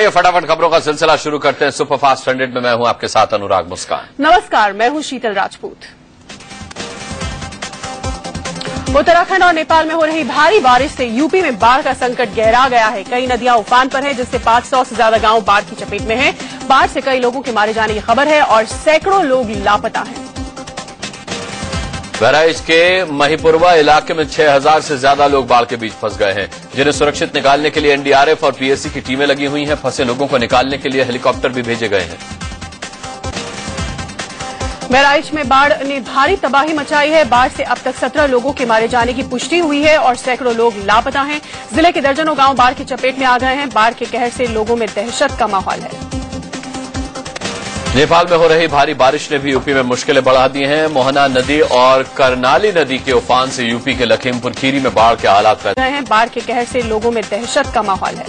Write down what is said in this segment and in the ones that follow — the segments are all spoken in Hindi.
फटाफट खबरों का सिलसिला शुरू करते हैं। सुपरफास्ट 100 में मैं हूं आपके साथ अनुराग मुस्कान। नमस्कार, मैं हूं शीतल राजपूत। उत्तराखंड और नेपाल में हो रही भारी बारिश से यूपी में बाढ़ का संकट गहरा गया है। कई नदियां उफान पर हैं, जिससे 500 से ज्यादा गांव बाढ़ की चपेट में हैं। बाढ़ से कई लोगों के मारे जाने की खबर है और सैकड़ों लोग लापता हैं। बहराइच के महिपुरवा इलाके में 6000 से ज्यादा लोग बाढ़ के बीच फंस गए हैं, जिन्हें सुरक्षित निकालने के लिए एनडीआरएफ और पीएसी की टीमें लगी हुई हैं। फंसे लोगों को निकालने के लिए हेलीकॉप्टर भी भेजे गए हैं। बहराइच में बाढ़ ने भारी तबाही मचाई है। बाढ़ से अब तक 17 लोगों के मारे जाने की पुष्टि हुई है और सैकड़ों लोग लापता हैं। जिले के दर्जनों गांव बाढ़ की चपेट में आ गए हैं। बाढ़ के कहर से लोगों में दहशत का माहौल है। नेपाल में हो रही भारी बारिश ने भी यूपी में मुश्किलें बढ़ा दी हैं। मोहना नदी और करनाली नदी के उफान से यूपी के लखीमपुर खीरी में बाढ़ के हालात पैदा हैं। बाढ़ के कहर से लोगों में दहशत का माहौल है।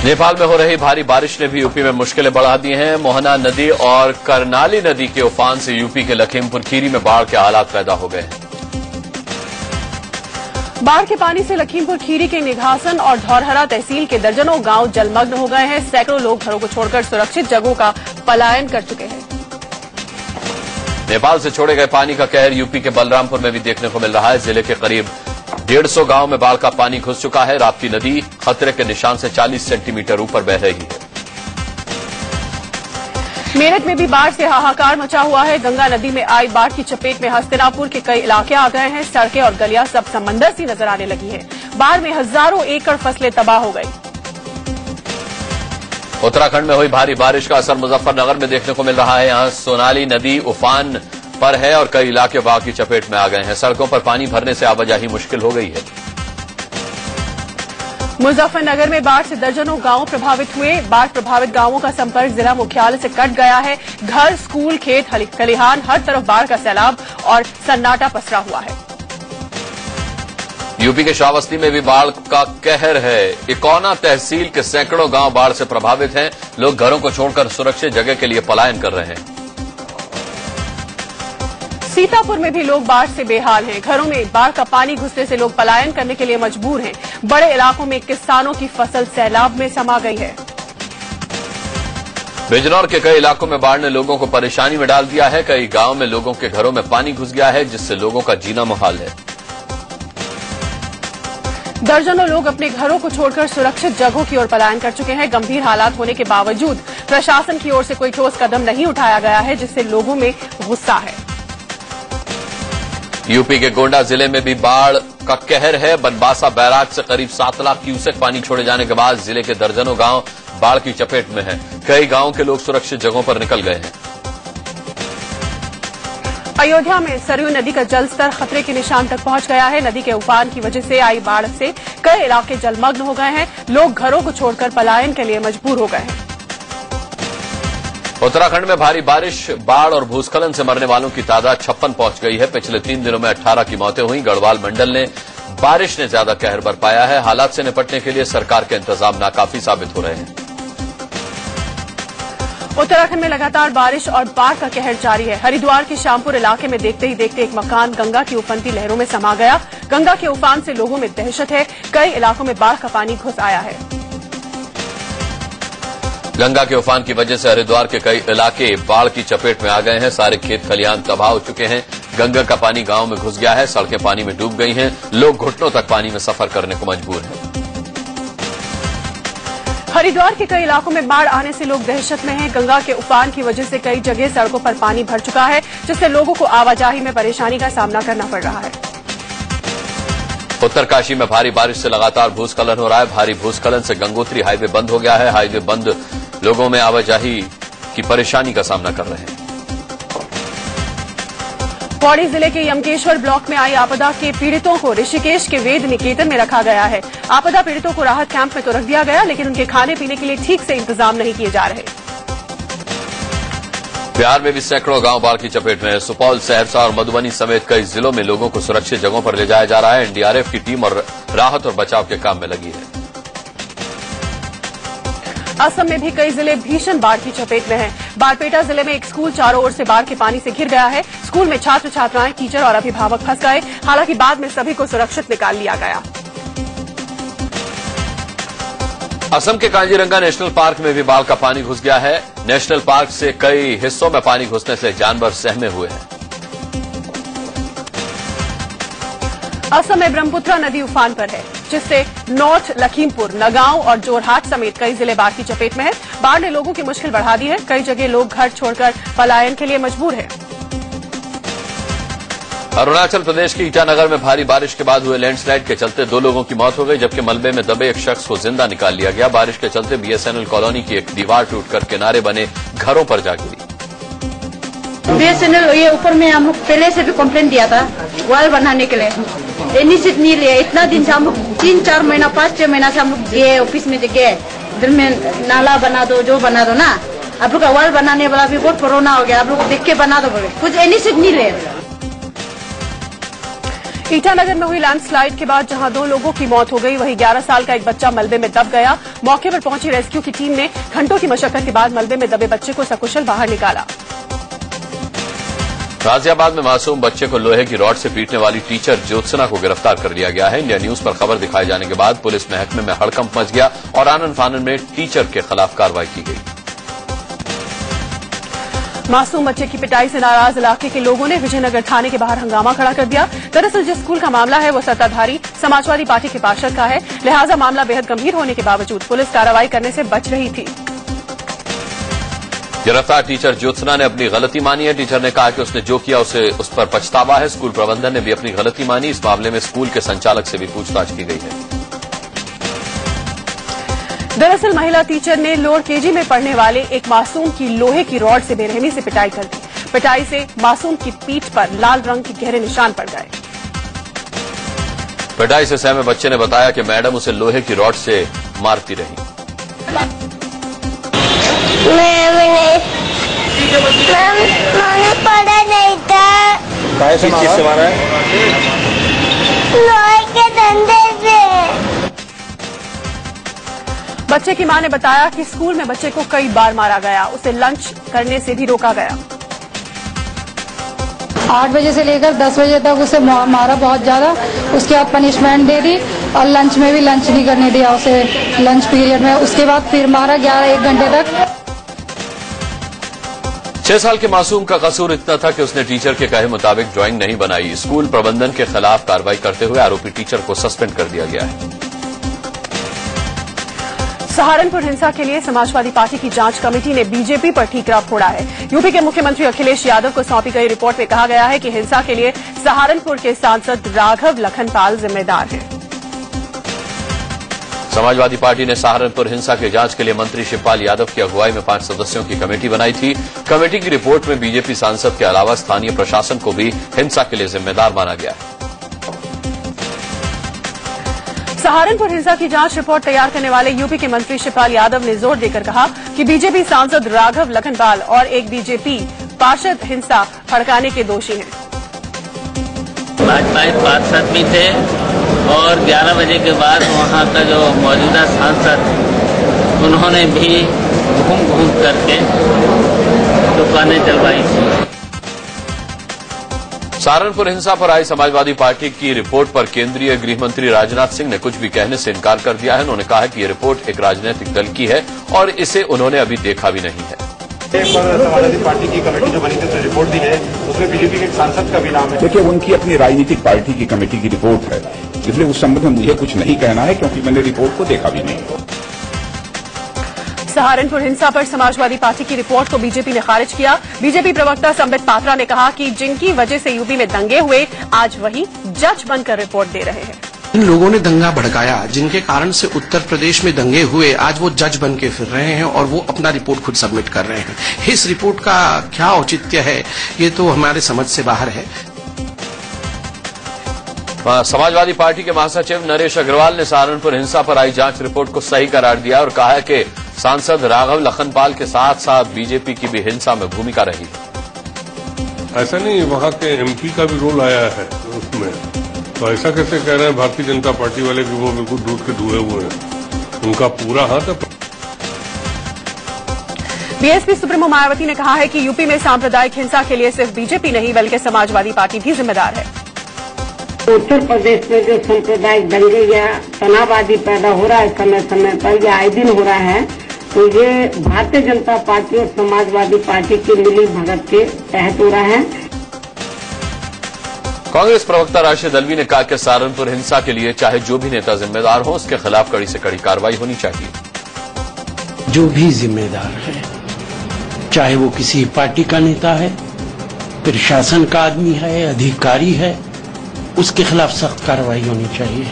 नेपाल में हो रही भारी बारिश ने भी यूपी में मुश्किलें बढ़ा दी हैं। मोहना नदी और करनाली नदी के उफान से यूपी के लखीमपुर खीरी में बाढ़ के हालात पैदा हो गए हैं। बाढ़ के पानी से लखीमपुर खीरी के निघासन और धौरहरा तहसील के दर्जनों गांव जलमग्न हो गए हैं। सैकड़ों लोग घरों को छोड़कर सुरक्षित जगहों का पलायन कर चुके हैं। नेपाल से छोड़े गए पानी का कहर यूपी के बलरामपुर में भी देखने को मिल रहा है। जिले के करीब 150 गांव में बाढ़ का पानी घुस चुका है। राप्ती नदी खतरे के निशान से 40 सेंटीमीटर ऊपर बह रही है। मेरठ में भी बाढ़ से हाहाकार मचा हुआ है। गंगा नदी में आई बाढ़ की चपेट में हस्तिनापुर के कई इलाके आ गए हैं। सड़कें और गलियां सब समंदर सी नजर आने लगी है। बाढ़ में हजारों एकड़ फसलें तबाह हो गई। उत्तराखंड में हुई भारी बारिश का असर मुजफ्फरनगर में देखने को मिल रहा है। यहां सोनाली नदी उफान पर है और कई इलाके बाढ़ की चपेट में आ गए हैं। सड़कों पर पानी भरने से आवाजाही मुश्किल हो गई है। मुजफ्फरनगर में बाढ़ से दर्जनों गांव प्रभावित हुए। बाढ़ प्रभावित गांवों का संपर्क जिला मुख्यालय से कट गया है। घर, स्कूल, खेत, खलिहान, हर तरफ बाढ़ का सैलाब और सन्नाटा पसरा हुआ है। यूपी के श्रावस्ती में भी बाढ़ का कहर है। इकौना तहसील के सैकड़ों गांव बाढ़ से प्रभावित हैं। लोग घरों को छोड़कर सुरक्षित जगह के लिए पलायन कर रहे हैं। सीतापुर में भी लोग बाढ़ से बेहाल हैं। घरों में बाढ़ का पानी घुसने से लोग पलायन करने के लिए मजबूर हैं। बड़े इलाकों में किसानों की फसल सैलाब में समा गई है। बिजनौर के कई इलाकों में बाढ़ ने लोगों को परेशानी में डाल दिया है। कई गांव में लोगों के घरों में पानी घुस गया है, जिससे लोगों का जीना मुहाल है। दर्जनों लोग अपने घरों को छोड़कर सुरक्षित जगहों की ओर पलायन कर चुके हैं। गंभीर हालात होने के बावजूद प्रशासन की ओर से कोई ठोस कदम नहीं उठाया गया है, जिससे लोगों में गुस्सा है। यूपी के गोंडा जिले में भी बाढ़ का कहर है। बनबासा बैराज से करीब 7 लाख क्यूसेक पानी छोड़े जाने के बाद जिले के दर्जनों गांव बाढ़ की चपेट में हैं। कई गांवों के लोग सुरक्षित जगहों पर निकल गए हैं। अयोध्या में सरयू नदी का जलस्तर खतरे के निशान तक पहुंच गया है। नदी के उफान की वजह से आई बाढ़ से कई इलाके जलमग्न हो गए हैं। लोग घरों को छोड़कर पलायन के लिए मजबूर हो गए हैं। उत्तराखंड में भारी बारिश, बाढ़ और भूस्खलन से मरने वालों की तादाद 56 पहुंच गई है। पिछले 3 दिनों में 18 की मौतें हुई। गढ़वाल मंडल ने बारिश ने ज्यादा कहर बरपाया है। हालात से निपटने के लिए सरकार के इंतजाम नाकाफी साबित हो रहे हैं। उत्तराखंड में लगातार बारिश और बाढ़ का कहर जारी है। हरिद्वार के श्यामपुर इलाके में देखते ही देखते एक मकान गंगा की उफनती लहरों में समा गया। गंगा के उफान से लोगों में दहशत है। कई इलाकों में बाढ़ का पानी घुस आया है। गंगा के उफान की वजह से हरिद्वार के कई इलाके बाढ़ की चपेट में आ गए हैं। सारे खेत खलिहान तबाह हो चुके हैं। गंगा का पानी गांव में घुस गया है। सड़कें पानी में डूब गई हैं। लोग घुटनों तक पानी में सफर करने को मजबूर हैं। हरिद्वार के कई इलाकों में बाढ़ आने से लोग दहशत में हैं। गंगा के उफान की वजह से कई जगह सड़कों पर पानी भर चुका है, जिससे लोगों को आवाजाही में परेशानी का सामना करना पड़ रहा है। उत्तरकाशी में भारी बारिश से लगातार भूस्खलन हो रहा है। भारी भूस्खलन से गंगोत्री हाईवे बंद हो गया है। हाईवे बंद लोगों में आवाजाही की परेशानी का सामना कर रहे हैं। पौड़ी जिले के यमकेश्वर ब्लॉक में आई आपदा के पीड़ितों को ऋषिकेश के वेद निकेतन में रखा गया है। आपदा पीड़ितों को राहत कैंप में तो रख दिया गया, लेकिन उनके खाने पीने के लिए ठीक से इंतजाम नहीं किए जा रहे। बिहार में भी सैकड़ों गांव बाढ़ की चपेट में है। सुपौल, सहरसा और मधुबनी समेत कई जिलों में लोगों को सुरक्षित जगहों पर ले जाया जा रहा है। एनडीआरएफ की टीम और राहत और बचाव के काम में लगी है। असम में भी कई जिले भीषण बाढ़ की चपेट में हैं। बारपेटा जिले में एक स्कूल चारों ओर से बाढ़ के पानी से घिर गया है। स्कूल में छात्र छात्राएं, टीचर और अभिभावक फंस गए। हालांकि बाद में सभी को सुरक्षित निकाल लिया गया। असम के काजीरंगा नेशनल पार्क में भी बाढ़ का पानी घुस गया है। नेशनल पार्क से कई हिस्सों में पानी घुसने से जानवर सहमे हुए हैं। असम में ब्रह्मपुत्रा नदी उफान पर है, जिससे नॉर्थ लखीमपुर, नगांव और जोरहाट समेत कई जिले बाढ़ की चपेट में है। बाढ़ ने लोगों की मुश्किल बढ़ा दी है। कई जगह लोग घर छोड़कर पलायन के लिए मजबूर हैं। अरुणाचल प्रदेश के ईटानगर में भारी बारिश के बाद हुए लैंडस्लाइड के चलते 2 लोगों की मौत हो गई, जबकि मलबे में दबे एक शख्स को जिंदा निकाल लिया गया। बारिश के चलते बीएसएनएल कॉलोनी की एक दीवार टूटकर किनारे बने घरों पर जा गिरी। बीएसएनएल ये ऊपर में हम लोग पहले से भी कंप्लेंट दिया था वॉल बनाने के लिए, इनिशिएटिव नहीं लिया। इतना दिन से हम लोग 3-4 महीना 5-6 महीना से हम लोग गए ऑफिस में गए, इधर में नाला बना दो, जो बना दो ना। आप लोग का वॉल बनाने वाला भी बहुत कोरोना हो गया, आप लोग देख के बना दो बोले, कुछ इनिशिएटिव नहीं ले। ईटानगर में हुई लैंडस्लाइड के बाद जहां 2 लोगों की मौत हो गई, वहीं 11 साल का एक बच्चा मलबे में दब गया। मौके पर पहुंची रेस्क्यू की टीम ने घंटों की मशक्कत के बाद मलबे में दबे बच्चे को सकुशल बाहर निकाला। गाजियाबाद में मासूम बच्चे को लोहे की रॉड से पीटने वाली टीचर ज्योत्सना को गिरफ्तार कर लिया गया है। इंडिया न्यूज पर खबर दिखाए जाने के बाद पुलिस महकमे में हड़कंप मच गया और आनन फानन में टीचर के खिलाफ कार्रवाई की गई। मासूम बच्चे की पिटाई से नाराज इलाके के लोगों ने विजयनगर थाने के बाहर हंगामा खड़ा कर दिया। दरअसल जिस स्कूल का मामला है वो सत्ताधारी समाजवादी पार्टी के पार्षद का है, लिहाजा मामला बेहद गंभीर होने के बावजूद पुलिस कार्रवाई करने से बच रही थी। गिरफ्तार टीचर ज्योत्सना ने अपनी गलती मानी है। टीचर ने कहा कि उसने जो किया उस पर पछतावा है। स्कूल प्रबंधन ने भी अपनी गलती मानी। इस मामले में स्कूल के संचालक से भी पूछताछ की गई है। दरअसल महिला टीचर ने लोअर केजी में पढ़ने वाले एक मासूम की लोहे की रॉड से बेरहमी से पिटाई कर दी। पिटाई से मासूम की पीठ पर लाल रंग के गहरे निशान पड़ गए। पिटाई से सहमे बच्चे ने बताया कि मैडम उसे लोहे की रॉड से मारती रही। मैंने पढ़ा नहीं था। किस चीज से मारा है? लोहे के डंडे से। बच्चे की मां ने बताया कि स्कूल में बच्चे को कई बार मारा गया, उसे लंच करने से भी रोका गया। 8 बजे से लेकर 10 बजे तक उसे मारा बहुत ज्यादा। उसके बाद पनिशमेंट दे दी और लंच में भी लंच नहीं करने दिया उसे लंच पीरियड में। उसके बाद फिर मारा 1 घंटे तक। 6 साल के मासूम का कसूर इतना था कि उसने टीचर के कहे मुताबिक ड्राइंग नहीं बनाई। स्कूल प्रबंधन के खिलाफ कार्रवाई करते हुए आरोपी टीचर को सस्पेंड कर दिया गया है। सहारनपुर हिंसा के लिए समाजवादी पार्टी की जांच कमेटी ने बीजेपी पर ठीकरा फोड़ा है। यूपी के मुख्यमंत्री अखिलेश यादव को सौंपी गई रिपोर्ट में कहा गया है कि हिंसा के लिए सहारनपुर के सांसद राघव लखनपाल जिम्मेदार हैं। समाजवादी पार्टी ने सहारनपुर हिंसा की जांच के लिए मंत्री शिवपाल यादव की अगुवाई में 5 सदस्यों की कमेटी बनाई थी। कमेटी की रिपोर्ट में बीजेपी सांसद के अलावा स्थानीय प्रशासन को भी हिंसा के लिए जिम्मेदार माना गया है। सहारनपुर हिंसा की जांच रिपोर्ट तैयार करने वाले यूपी के मंत्री शिवपाल यादव ने जोर देकर कहा कि बीजेपी सांसद राघव लखनपाल और एक बीजेपी पार्षद हिंसा भड़काने के दोषी हैं। भाजपा पार्षद भी थे और 11 बजे के बाद वहां का जो मौजूदा सांसद उन्होंने भी घूम करके दुकानें चलवाई थी। सहारनपुर हिंसा पर आई समाजवादी पार्टी की रिपोर्ट पर केंद्रीय गृह मंत्री राजनाथ सिंह ने कुछ भी कहने से इनकार कर दिया है। उन्होंने कहा है कि ये रिपोर्ट एक राजनीतिक दल की है और इसे उन्होंने अभी देखा भी नहीं है। समाजवादी पार्टी की कमेटी जो बनी थी तो रिपोर्ट दी है, उसमें बीजेपी के एक सांसद का भी नाम है। देखिए, उनकी अपनी राजनीतिक पार्टी की कमेटी की रिपोर्ट है, इसलिए उस संबंध में मुझे कुछ नहीं कहना है क्योंकि मैंने रिपोर्ट को देखा भी नहीं। सहारनपुर हिंसा पर समाजवादी पार्टी की रिपोर्ट को बीजेपी ने खारिज किया। बीजेपी प्रवक्ता संबित पात्रा ने कहा कि जिनकी वजह से यूपी में दंगे हुए आज वही जज बनकर रिपोर्ट दे रहे हैं। इन लोगों ने दंगा भड़काया, जिनके कारण से उत्तर प्रदेश में दंगे हुए, आज वो जज बन के फिर रहे हैं और वो अपना रिपोर्ट खुद सबमिट कर रहे हैं। इस रिपोर्ट का क्या औचित्य है, ये तो हमारे समझ से बाहर है। समाजवादी पार्टी के महासचिव नरेश अग्रवाल ने सहारनपुर हिंसा पर आई जांच रिपोर्ट को सही करार दिया और कहा है कि सांसद राघव लखनपाल के साथ साथ बीजेपी की भी हिंसा में भूमिका रही। ऐसा नहीं, वहां के एमपी का भी रोल आया है उसमें, तो ऐसा कैसे कह रहे हैं भारतीय जनता पार्टी वाले कि वो बिल्कुल दूध के धुए हुए हैं, उनका पूरा हाथ है। बीएसपी सुप्रीमो मायावती ने कहा है कि यूपी में सांप्रदायिक हिंसा के लिए सिर्फ बीजेपी नहीं बल्कि समाजवादी पार्टी भी जिम्मेदार है। उत्तर प्रदेश में जो सांप्रदायिक दंगे या तनाव आदि पैदा हो रहा है समय समय पर या आए दिन हो रहा है, तो ये भारतीय जनता पार्टी और समाजवादी पार्टी की मिली भगत के तहत हो रहा है। कांग्रेस प्रवक्ता राशिद अल्वी ने कहा कि सहारनपुर हिंसा के लिए चाहे जो भी नेता जिम्मेदार हो, उसके खिलाफ कड़ी से कड़ी कार्रवाई होनी चाहिए। जो भी जिम्मेदार है, चाहे वो किसी पार्टी का नेता है, प्रशासन का आदमी है, अधिकारी है, उसके खिलाफ सख्त कार्रवाई होनी चाहिए।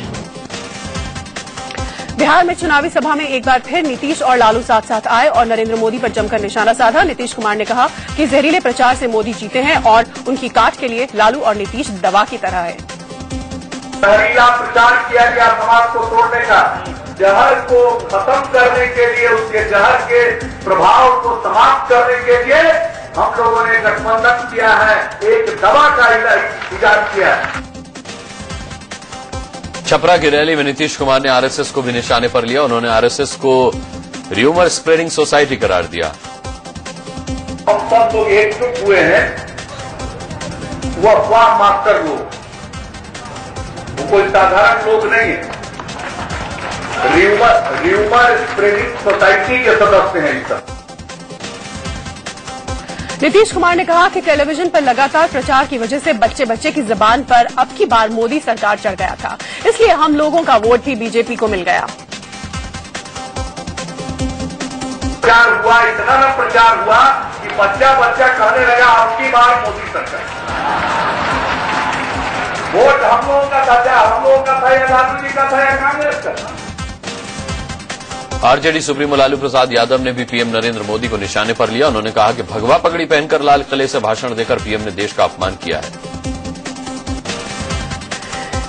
बिहार में चुनावी सभा में एक बार फिर नीतीश और लालू साथ साथ आए और नरेंद्र मोदी पर जमकर निशाना साधा। नीतीश कुमार ने कहा कि जहरीले प्रचार से मोदी जीते हैं और उनकी काट के लिए लालू और नीतीश दवा की तरह है। जहरीला प्रचार किया गया समाज को तोड़ने का, जहर को खत्म करने के लिए, उसके जहर के प्रभाव को समाप्त करने के लिए हम लोगों ने गठबंधन किया है, एक दवा का इजाद किया है। छपरा की रैली में नीतीश कुमार ने आरएसएस को भी निशाने पर लिया। उन्होंने आरएसएस को र्यूमर स्प्रेडिंग सोसाइटी करार दिया। हम सब लोग एकजुट हुए हैं, वो अफवाह मास्टर लोग, वो कोई साधारण लोग नहीं है, र्यूमर स्प्रेडिंग सोसाइटी के सदस्य हैं इस सब। नीतीश कुमार ने कहा कि टेलीविजन पर लगातार प्रचार की वजह से बच्चे बच्चे की जुबान पर अब की बार मोदी सरकार चढ़ गया था, इसलिए हम लोगों का वोट भी बीजेपी को मिल गया। प्रचार हुआ, इतना ना प्रचार हुआ कि बच्चा बच्चा कहने लगा अब की बार मोदी सरकार। वोट हम लोगों का था, हम लोगों का था या लालू जी का था या कांग्रेस का। आरजेडी सुप्रीमो लालू प्रसाद यादव ने भी पीएम नरेंद्र मोदी को निशाने पर लिया। उन्होंने कहा कि भगवा पगड़ी पहनकर लाल किले से भाषण देकर पीएम ने देश का अपमान किया है।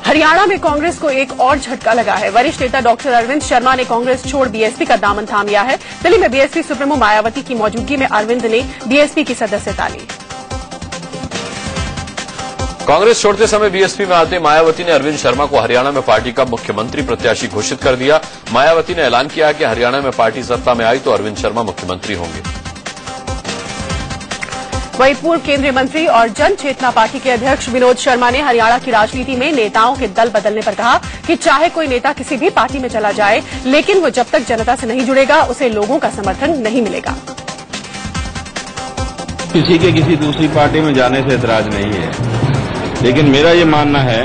हरियाणा में कांग्रेस को एक और झटका लगा है। वरिष्ठ नेता डॉक्टर अरविंद शर्मा ने कांग्रेस छोड़ बीएसपी का दामन थाम लिया है। दिल्ली में बीएसपी सुप्रीमो मायावती की मौजूदगी में अरविंद ने बीएसपी की सदस्यता ली। कांग्रेस छोड़ते समय बीएसपी में आते मायावती ने अरविंद शर्मा को हरियाणा में पार्टी का मुख्यमंत्री प्रत्याशी घोषित कर दिया। मायावती ने ऐलान किया कि हरियाणा में पार्टी सत्ता में आई तो अरविंद शर्मा मुख्यमंत्री होंगे। वहीं पूर्व केंद्रीय मंत्री और जन चेतना पार्टी के अध्यक्ष विनोद शर्मा ने हरियाणा की राजनीति में नेताओं के दल बदलने पर कहा कि चाहे कोई नेता किसी भी पार्टी में चला जाए, लेकिन वो जब तक जनता से नहीं जुड़ेगा, उसे लोगों का समर्थन नहीं मिलेगा। किसी के किसी दूसरी पार्टी में जाने से ऐतराज नहीं है, लेकिन मेरा ये मानना है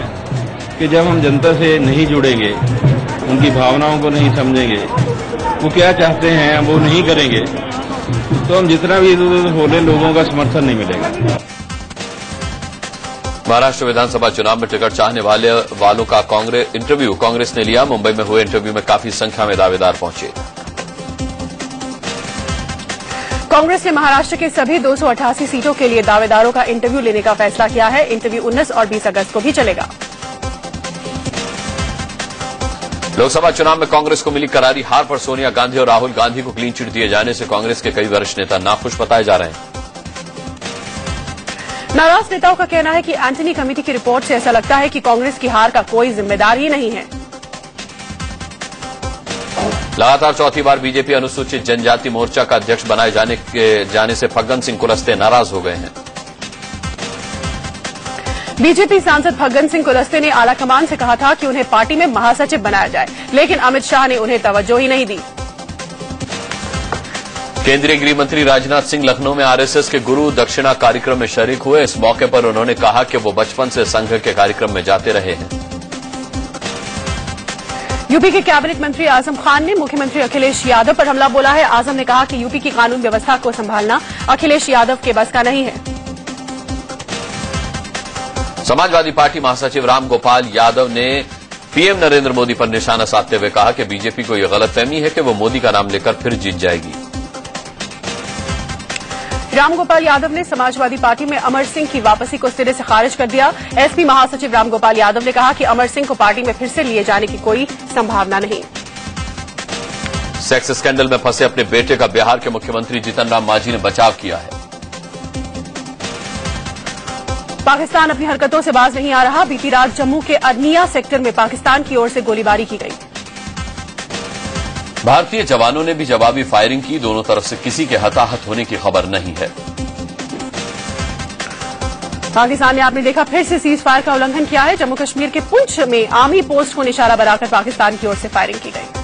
कि जब हम जनता से नहीं जुड़ेंगे, उनकी भावनाओं को नहीं समझेंगे, वो क्या चाहते हैं वो नहीं करेंगे, तो हम जितना भी बोले लोगों का समर्थन नहीं मिलेगा। महाराष्ट्र विधानसभा चुनाव में टिकट चाहने वालों का इंटरव्यू कांग्रेस ने लिया। मुंबई में हुए इंटरव्यू में काफी संख्या में दावेदार पहुंचे। कांग्रेस ने महाराष्ट्र के सभी 288 सीटों के लिए दावेदारों का इंटरव्यू लेने का फैसला किया है। इंटरव्यू 19 और 20 अगस्त को भी चलेगा। लोकसभा चुनाव में कांग्रेस को मिली करारी हार पर सोनिया गांधी और राहुल गांधी को क्लीन चिट दिए जाने से कांग्रेस के कई वरिष्ठ नेता नाखुश बताए जा रहे हैं। नाराज नेताओं का कहना है कि एंटनी कमेटी की रिपोर्ट से ऐसा लगता है कि कांग्रेस की हार का कोई जिम्मेदार ही नहीं है। लगातार चौथी बार बीजेपी अनुसूचित जनजाति मोर्चा का अध्यक्ष बनाए जाने से फग्गन सिंह कुलस्ते नाराज हो गए हैं। बीजेपी सांसद फग्गन सिंह कुलस्ते ने आलाकमान से कहा था कि उन्हें पार्टी में महासचिव बनाया जाए, लेकिन अमित शाह ने उन्हें तवज्जो ही नहीं दी। केंद्रीय गृह मंत्री राजनाथ सिंह लखनऊ में आरएसएस के गुरु दक्षिणा कार्यक्रम में शरीक हुए। इस मौके पर उन्होंने कहा कि वो बचपन से संघ के कार्यक्रम में जाते रहे हैं। यूपी के कैबिनेट मंत्री आजम खान ने मुख्यमंत्री अखिलेश यादव पर हमला बोला है। आजम ने कहा कि यूपी की कानून व्यवस्था को संभालना अखिलेश यादव के बस का नहीं है। समाजवादी पार्टी महासचिव राम गोपाल यादव ने पीएम नरेंद्र मोदी पर निशाना साधते हुए कहा कि बीजेपी को यह गलतफहमी है कि वो मोदी का नाम लेकर फिर जीत जाएगी। रामगोपाल यादव ने समाजवादी पार्टी में अमर सिंह की वापसी को सिरे से खारिज कर दिया। एसपी महासचिव रामगोपाल यादव ने कहा कि अमर सिंह को पार्टी में फिर से लिए जाने की कोई संभावना नहीं। सेक्स स्कैंडल में फंसे अपने बेटे का बिहार के मुख्यमंत्री जीतन राम मांझी ने बचाव किया है। पाकिस्तान अपनी हरकतों से बाज नहीं आ रहा। बीती रात जम्मू के अरनिया सेक्टर में पाकिस्तान की ओर से गोलीबारी की गई। भारतीय जवानों ने भी जवाबी फायरिंग की। दोनों तरफ से किसी के हताहत होने की खबर नहीं है। पाकिस्तान ने आपने देखा फिर से सीज फायर का उल्लंघन किया है। जम्मू कश्मीर के पुंछ में आर्मी पोस्ट को निशाना बनाकर पाकिस्तान की ओर से फायरिंग की गई।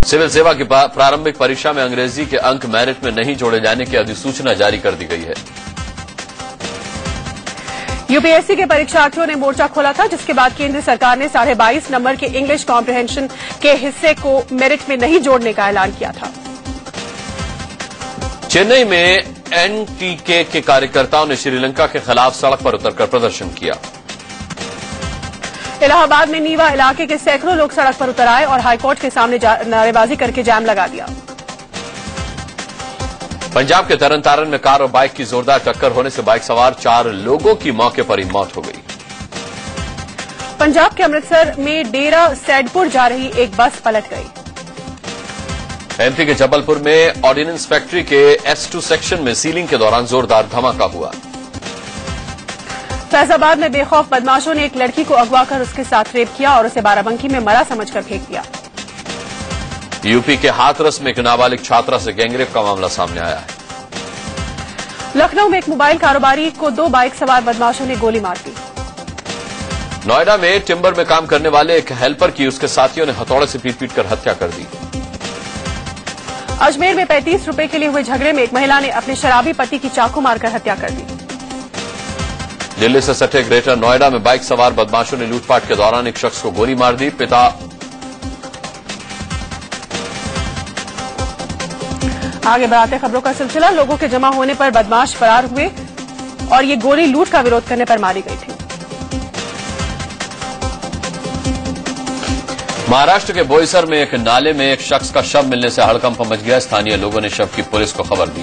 सिविल सेवा की प्रारंभिक परीक्षा में अंग्रेजी के अंक मेरिट में नहीं जोड़े जाने की अधिसूचना जारी कर दी गई है। यूपीएससी के परीक्षार्थियों ने मोर्चा खोला था, जिसके बाद केंद्र सरकार ने 22.5 नंबर के इंग्लिश कॉम्प्रिहेंशन के हिस्से को मेरिट में नहीं जोड़ने का ऐलान किया था। चेन्नई में एनटीके के कार्यकर्ताओं ने श्रीलंका के खिलाफ सड़क पर उतरकर प्रदर्शन किया। इलाहाबाद में नीवा इलाके के सैकड़ों लोग सड़क पर उतर आए और हाईकोर्ट के सामने नारेबाजी करके जाम लगा दिया। पंजाब के तरन तारण में कार और बाइक की जोरदार टक्कर होने से बाइक सवार 4 लोगों की मौके पर ही मौत हो गई। पंजाब के अमृतसर में डेरा सैदपुर जा रही एक बस पलट गई। एमपी के जबलपुर में ऑर्डिनेंस फैक्ट्री के S2 सेक्शन में सीलिंग के दौरान जोरदार धमाका हुआ। फैजाबाद में बेखौफ बदमाशों ने एक लड़की को अगवा कर उसके साथ रेप किया और उसे बाराबंकी में मरा समझकर फेंक दिया। यूपी के हाथरस में एक नाबालिग छात्रा से गैंगरेप का मामला सामने आया है। लखनऊ में एक मोबाइल कारोबारी को 2 बाइक सवार बदमाशों ने गोली मार दी। नोएडा में टिम्बर में काम करने वाले एक हेल्पर की उसके साथियों ने हथौड़े से पीट कर हत्या कर दी। अजमेर में 35 रुपए के लिए हुए झगड़े में एक महिला ने अपने शराबी पति की चाकू मारकर हत्या कर दी। दिल्ली से सटे ग्रेटर नोएडा में बाइक सवार बदमाशों ने लूटपाट के दौरान एक शख्स को गोली मार दी। आगे बढ़ाते खबरों का सिलसिला। लोगों के जमा होने पर बदमाश फरार हुए और ये गोली लूट का विरोध करने पर मारी गई थी। महाराष्ट्र के बोईसर में एक नाले में एक शख्स का शव मिलने से हड़कंप मच गया। स्थानीय लोगों ने शव की पुलिस को खबर दी।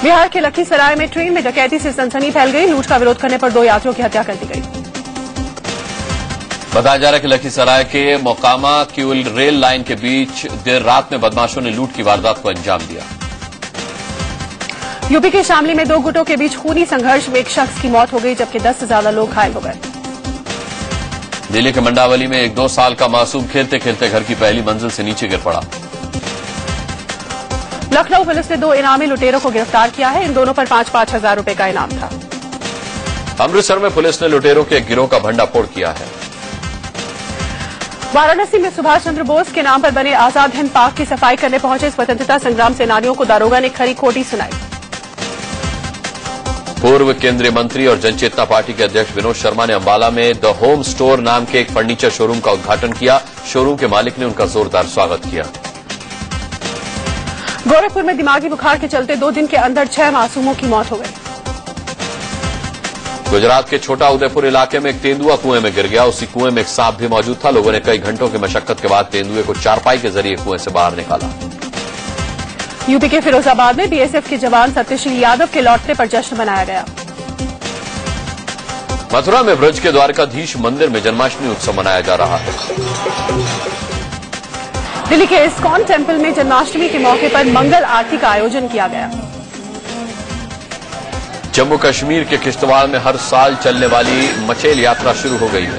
बिहार के लखीसराय में ट्रेन में डकैती से सनसनी फैल गई। लूट का विरोध करने पर 2 यात्रियों की हत्या कर दी गई। बताया जा रहा है कि लखीसराय के मोकामा क्यूल रेल लाइन के बीच देर रात में बदमाशों ने लूट की वारदात को अंजाम दिया। यूपी के शामली में 2 गुटों के बीच खूनी संघर्ष में एक शख्स की मौत हो गई, जबकि 10 से ज्यादा लोग घायल हो गए। दिल्ली के मंडावली में एक 2 साल का मासूम खेलते खेलते घर की पहली मंजिल से नीचे गिर पड़ा। लखनऊ पुलिस ने 2 इनामी लुटेरों को गिरफ्तार किया है। इन दोनों पर 5-5 हजार रुपए का इनाम था। अमृतसर में पुलिस ने लुटेरों के एक गिरोह का भंडाफोड़ किया है। वाराणसी में सुभाष चंद्र बोस के नाम पर बने आजाद हिंद पार्क की सफाई करने पहुंचे स्वतंत्रता संग्राम सेनानियों को दारोगा ने खरी खोटी सुनाई। पूर्व केंद्रीय मंत्री और जनचेतना पार्टी के अध्यक्ष विनोद शर्मा ने अंबाला में द होम स्टोर नाम के एक फर्नीचर शोरूम का उद्घाटन किया। शोरूम के मालिक ने उनका जोरदार स्वागत किया। गोरखपुर में दिमागी बुखार के चलते 2 दिन के अंदर 6 मासूमों की मौत हो गई। गुजरात के छोटा उदयपुर इलाके में एक तेंदुआ कुएं में गिर गया। उसी कुएं में एक सांप भी मौजूद था। लोगों ने कई घंटों की मशक्कत के बाद तेंदुए को चारपाई के जरिए कुएं से बाहर निकाला। यूपी के फिरोजाबाद में बीएसएफ के जवान सत्यश्री यादव के लौटने पर जश्न मनाया गया। मथुरा में ब्रज के द्वारकाधीश मंदिर में जन्माष्टमी उत्सव मनाया जा रहा है। दिल्ली के इस्कॉन टेम्पल में जन्माष्टमी के मौके पर मंगल आरती का आयोजन किया गया। जम्मू कश्मीर के किश्तवाड़ में हर साल चलने वाली मचेल यात्रा शुरू हो गई है।